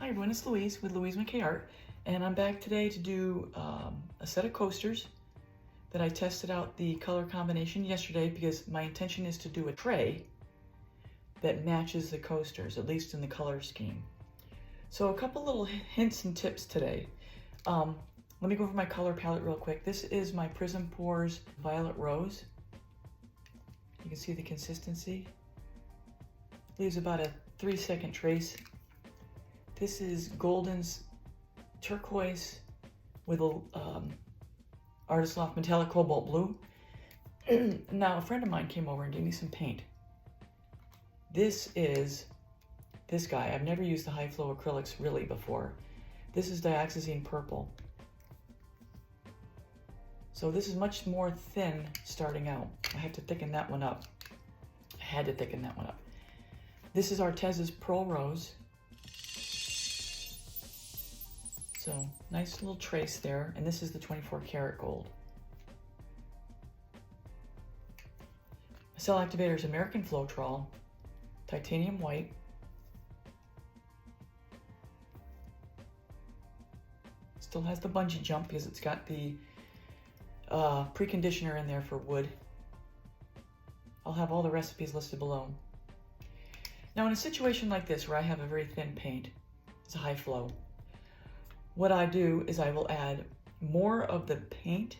Hi everyone, it's Louise with Louise McKay Art, and I'm back today to do a set of coasters that I tested out the color combination yesterday because my intention is to do a tray that matches the coasters, at least in the color scheme. So a couple little hints and tips today. Let me go over my color palette real quick. This is my Prismpour's Violet Rose. You can see the consistency. Leaves about a 3-second trace. This is Golden's turquoise with a Artist Loft metallic cobalt blue. Now a friend of mine came over and gave me some paint. This is this guy. I've never used the high flow acrylics really before. This is dioxazine purple. So this is much more thin starting out. I have to thicken that one up. I had to thicken that one up. This is Arteza's Pearl Rose. So nice little trace there, and this is the 24 karat gold. Cell Activator is American Floetrol, titanium white. Still has the bungee jump because it's got the preconditioner in there for wood. I'll have all the recipes listed below. Now in a situation like this where I have a very thin paint, it's a high flow, what I do is I will add more of the paint,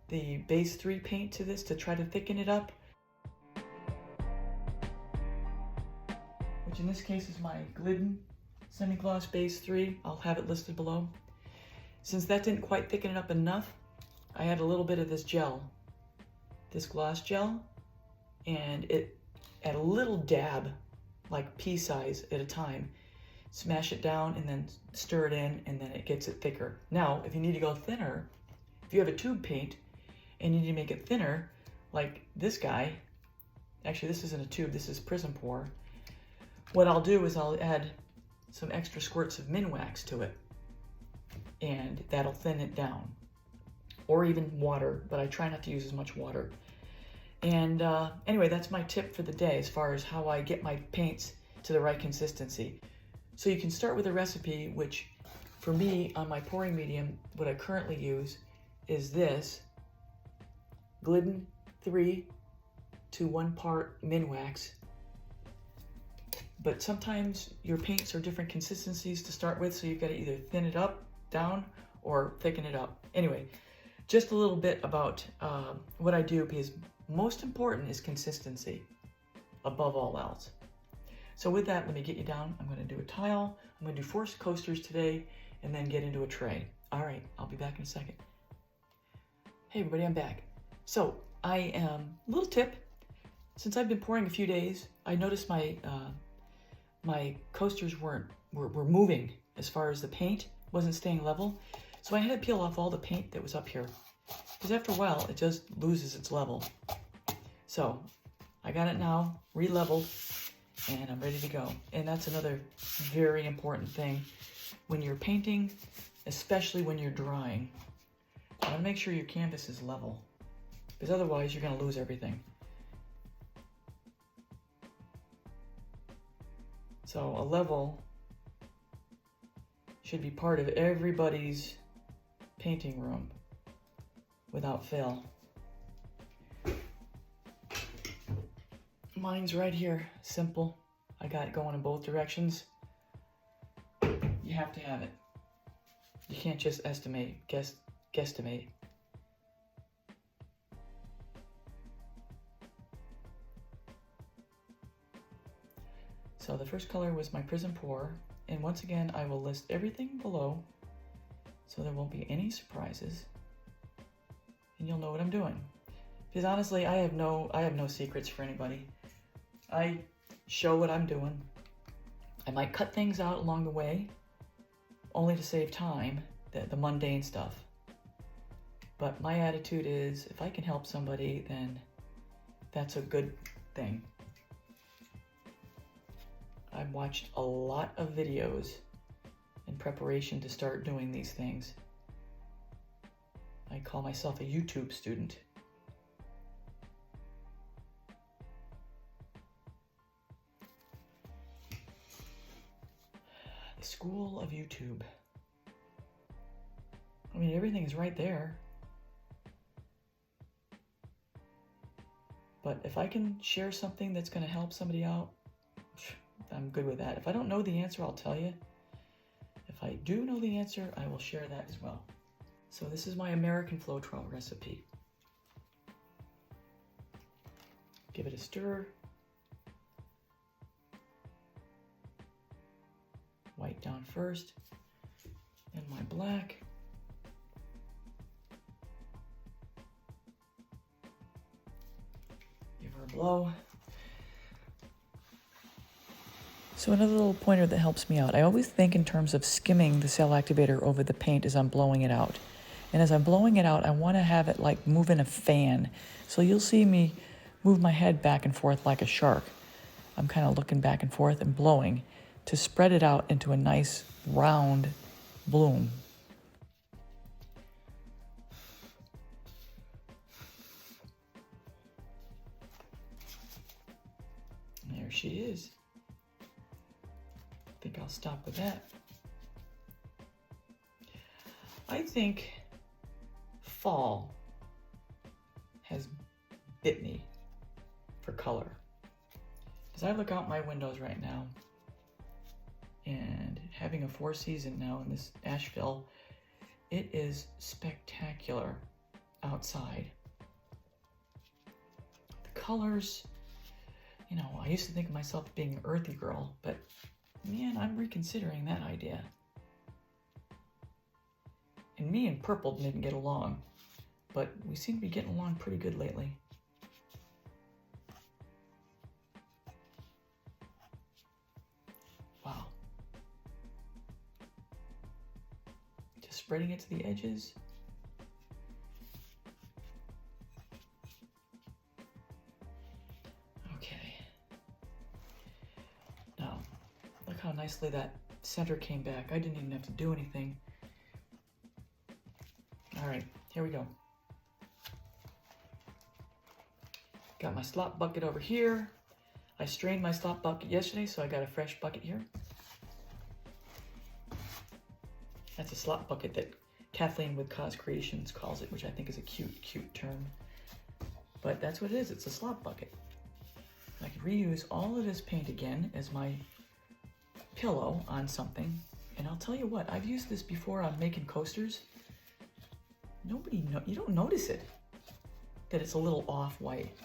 the base 3 paint to this to try to thicken it up, which in this case is my Glidden semi-gloss base 3. I'll have it listed below. Since that didn't quite thicken it up enough, I add a little bit of this gel, this gloss gel, and it add a little dab, like pea size at a time. Smash it down and then stir it in, and then it gets it thicker. Now, if you need to go thinner, if you have a tube paint and you need to make it thinner, like this guy, actually this isn't a tube, this is Prismpour. What I'll do is I'll add some extra squirts of Minwax to it, and that'll thin it down. Or even water, but I try not to use as much water. And anyway, that's my tip for the day as far as how I get my paints to the right consistency. So you can start with a recipe, which for me on my pouring medium, what I currently use is this Glidden 3 to 1 part Minwax. But sometimes your paints are different consistencies to start with, so you've got to either thin it up, down, or thicken it up. Anyway, just a little bit about what I do, because most important is consistency above all else. So with that, let me get you down. I'm going to do a tile. I'm going to do 4 coasters today and then get into a tray. All right, I'll be back in a second. Hey everybody, I'm back. So a little tip. Since I've been pouring a few days, I noticed my my coasters were moving as far as the paint wasn't staying level. So I had to peel off all the paint that was up here, because after a while it just loses its level. So I got it now re-leveled, and I'm ready to go. And that's another very important thing when you're painting, especially when you're drying. You want to make sure your canvas is level, because otherwise you're going to lose everything. So a level should be part of everybody's painting room without fail. Mine's right here, simple. I got it going in both directions. You have to have it. You can't just estimate, guesstimate. So the first color was my Prismpour, and once again I will list everything below so there won't be any surprises, and you'll know what I'm doing. Because honestly, I have no secrets for anybody. I show what I'm doing. I might cut things out along the way, only to save time, the mundane stuff. But my attitude is, if I can help somebody, then that's a good thing. I've watched a lot of videos in preparation to start doing these things. I call myself a YouTube student. school of YouTube. I mean, everything is right there. But if I can share something that's going to help somebody out, I'm good with that. If I don't know the answer, I'll tell you. If I do know the answer, I will share that as well. So this is my American Floetrol recipe. Give it a stir. White down first, and my black. Give her a blow. So another little pointer that helps me out, I always think in terms of skimming the cell activator over the paint as I'm blowing it out. And as I'm blowing it out, I want to have it like moving a fan. So you'll see me move my head back and forth like a shark. I'm kind of looking back and forth and blowing to spread it out into a nice round bloom. There she is. I think I'll stop with that. I think fall has bit me for color. As I look out my windows right now, and having a 4-season now in this Asheville, it is spectacular outside. The colors, you know, I used to think of myself being an earthy girl, but man, I'm reconsidering that idea. And me and purple didn't get along, but we seem to be getting along pretty good lately. Wow. Just spreading it to the edges. Okay. Now, look how nicely that center came back. I didn't even have to do anything. All right, here we go. Got my slop bucket over here. I strained my slop bucket yesterday, so I got a fresh bucket here. That's a slop bucket that Kathleen with Cause Creations calls it, which I think is a cute term. But that's what it is, it's a slop bucket. I can reuse all of this paint again as my pillow on something. And I'll tell you what, I've used this before on making coasters. You don't notice it, that it's a little off-white.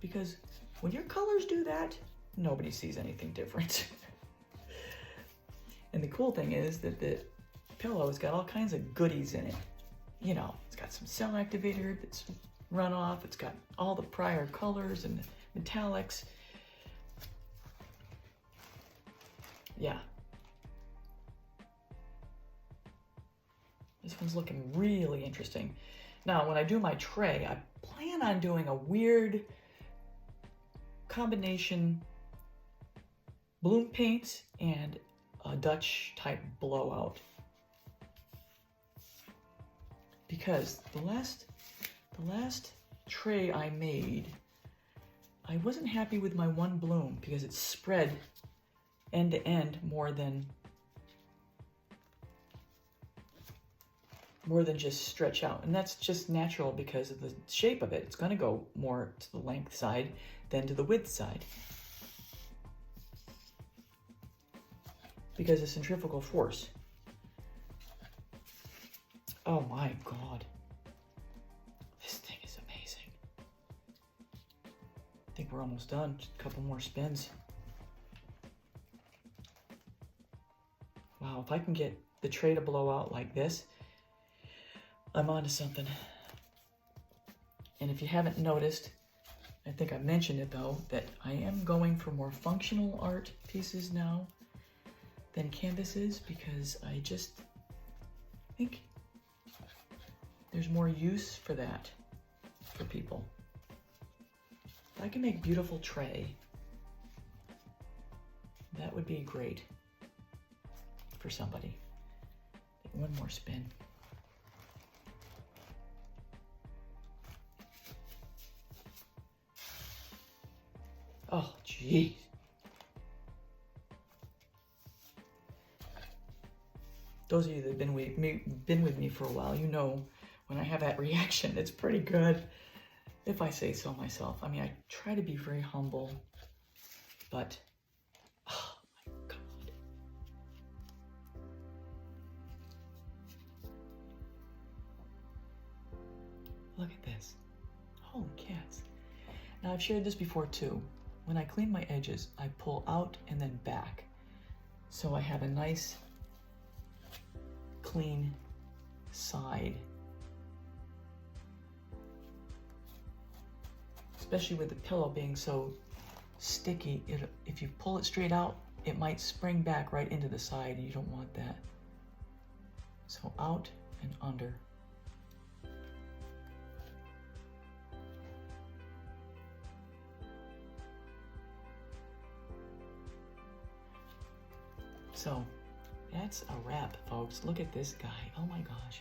Because when your colors do that, nobody sees anything different. And the cool thing is that the pillow has got all kinds of goodies in it. You know, it's got some cell activator that's run off. It's got all the prior colors and metallics. Yeah. This one's looking really interesting. Now, when I do my tray, I plan on doing a weird combination bloom paint and a Dutch type blowout. Because the last tray I made, I wasn't happy with my one bloom because it spread end to end more than just stretch out. And that's just natural because of the shape of it. It's going to go more to the length side than to the width side. Because of centrifugal force. Oh my God. This thing is amazing. I think we're almost done. Just a couple more spins. Wow, if I can get the tray to blow out like this, I'm onto something. And if you haven't noticed, I think I mentioned it though, that I am going for more functional art pieces now than canvases, because I just think there's more use for that for people. If I can make beautiful tray, that would be great for somebody. One more spin. Oh, geez. those of you that have been with me for a while, you know when I have that reaction, it's pretty good, if I say so myself. I mean, I try to be very humble, but oh my God. Look at this. Holy cats. Now, I've shared this before too. When I clean my edges, I pull out and then back. So I have a nice, clean side. Especially with the pillow being so sticky, if you pull it straight out, it might spring back right into the side, and you don't want that. So out and under. So that's a wrap, folks. Look at this guy. Oh my gosh.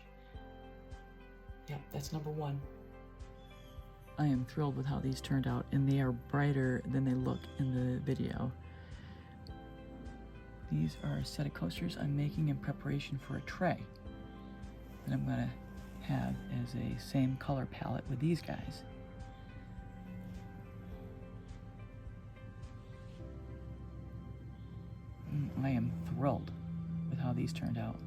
Yep, that's number one. I am thrilled with how these turned out, and they are brighter than they look in the video. These are a set of coasters I'm making in preparation for a tray that I'm going to have as a same color palette with these guys. I am thrilled with how these turned out.